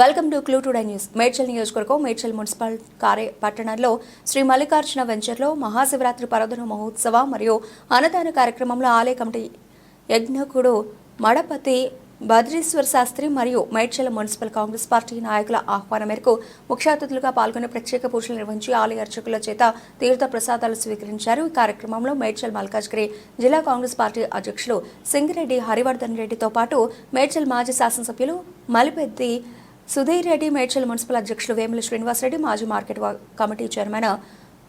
Welcome to clue today news. Medchal నియోజకవర్గం Medchal municipal పట్టణంలో శ్రీ మల్లికార్జున వెంచర్లో మహాశివరాత్రి పర్వదిన మహోత్సవ మరియు అన్నదాన కార్యక్రమంలో ఆలయ కమిటీ యజ్ఞకుడు మడపతి బద్రీశ్వర్ శాస్త్రి మరియు మేడ్చల్ మున్సిపల్ కాంగ్రెస్ పార్టీ నాయకుల ఆహ్వానం మేరకు ముఖ్య అతిథులుగా పాల్గొని ప్రత్యేక పూజలు నిర్వహించి ఆలయ అర్చకుల చేత తీర్థ ప్రసాదాలు స్వీకరించారు. ఈ కార్యక్రమంలో మేడ్చల్ మల్కాజ్గిరి జిల్లా కాంగ్రెస్ పార్టీ అధ్యక్షులు సింగిరెడ్డి హరివర్ధన్ రెడ్డితో పాటు మేడ్చల్ మాజీ శాసనసభ్యులు మలిపెద్ది సుధీర్ రెడ్డి, మేడ్చల్ మున్సిపల్ అధ్యక్షులు వేముల శ్రీనివాసరెడ్డి, మాజీ market committee chairman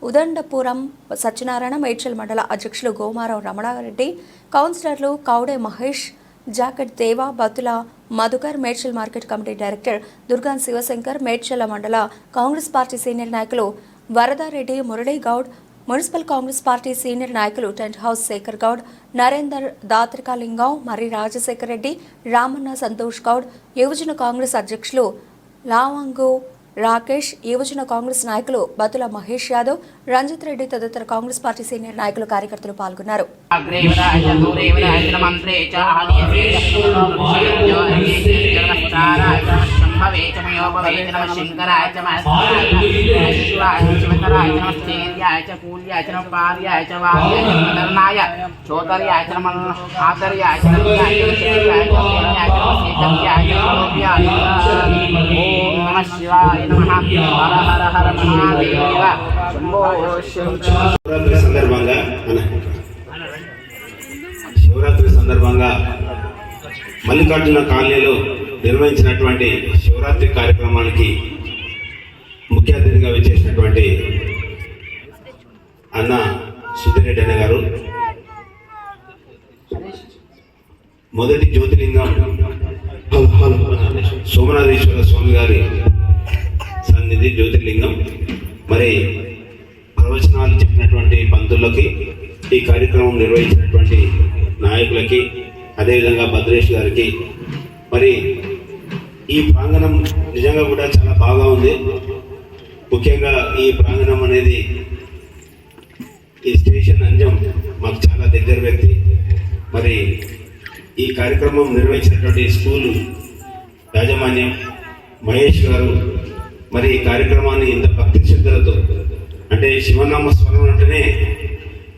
Udandapuram Satyanarayana, Medchal మండల అధ్యక్షులు గోమారావు రమణారెడ్డి, కౌన్సిలర్లు Kaude Mahesh, jacket Deva, Batula Madhukar, Medchal market committee director Durgan Shivashankar, Medchal మండల కాంగ్రెస్ పార్టీ సీనియర్ నాయకులు Varada Reddy, Murali Goud, municipal Congress party senior నాయకులు టెంట్ హౌస్ శేఖర్ గౌడ్, నరేందర్ దాత్రికాలింగం, మరి రాజశేఖర్ రెడ్డి, రామన్న సంతోష్ గౌడ్, యువజన కాంగ్రెస్ అధ్యక్షులు లావంగు రాకేష్, యువజన కాంగ్రెస్ నాయకులు బతుల మహేష్ యాదవ్, రంజిత్ రెడ్డి తదితర కాంగ్రెస్ పార్టీ సీనియర్ నాయకులు కార్యకర్తలు పాల్గొన్నారు. శివరాత్రి సందర్భంగా మల్లికార్జున కాలనీలో నిర్వహించినటువంటి శివరాత్రి కార్యక్రమానికి ముఖ్య అతిథిగా వచ్చేసినటువంటి అన్న సుధీరెడ్డి అన్న గారు, మొదటి జ్యోతిలింగం సోమనాథేశ్వర స్వామి గారి సన్నిధి జ్యోతిర్లింగం, మరి ప్రవచనాలు చెప్పినటువంటి పంతులకి, ఈ కార్యక్రమం నిర్వహించినటువంటి నాయకులకి, అదేవిధంగా భద్రేష్ గారికి, మరి ఈ ప్రాంగణం నిజంగా కూడా చాలా బాగా ఉంది. ముఖ్యంగా ఈ ప్రాంగణం అనేది ఈ స్టేషన్ అంజం మాకు చాలా దగ్గర వ్యక్తి. మరి ఈ కార్యక్రమం నిర్వహించినటువంటి స్కూలు యాజమాన్యం మహేష్ గారు, మరి ఈ కార్యక్రమాన్ని ఇంత భక్తి శ్రద్ధలతో, అంటే శివనామ స్మరణ అంటేనే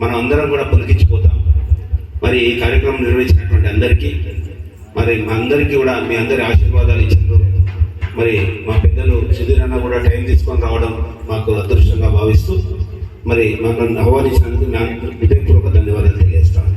మనం అందరం కూడా పులికించిపోతాం. మరి ఈ కార్యక్రమం నిర్వహించినటువంటి అందరికీ, మరి మా అందరికీ కూడా మీ అందరి ఆశీర్వాదాలు ఇచ్చారు. మరి మా పెద్దలు సుధీర్ అన్న కూడా టైం తీసుకొని రావడం మాకు అదృష్టంగా భావిస్తూ, మరి మమ్మల్ని ఆహ్వానించినందుకు నా హృదయపూర్వక ధన్యవాదాలు తెలియజేస్తాను.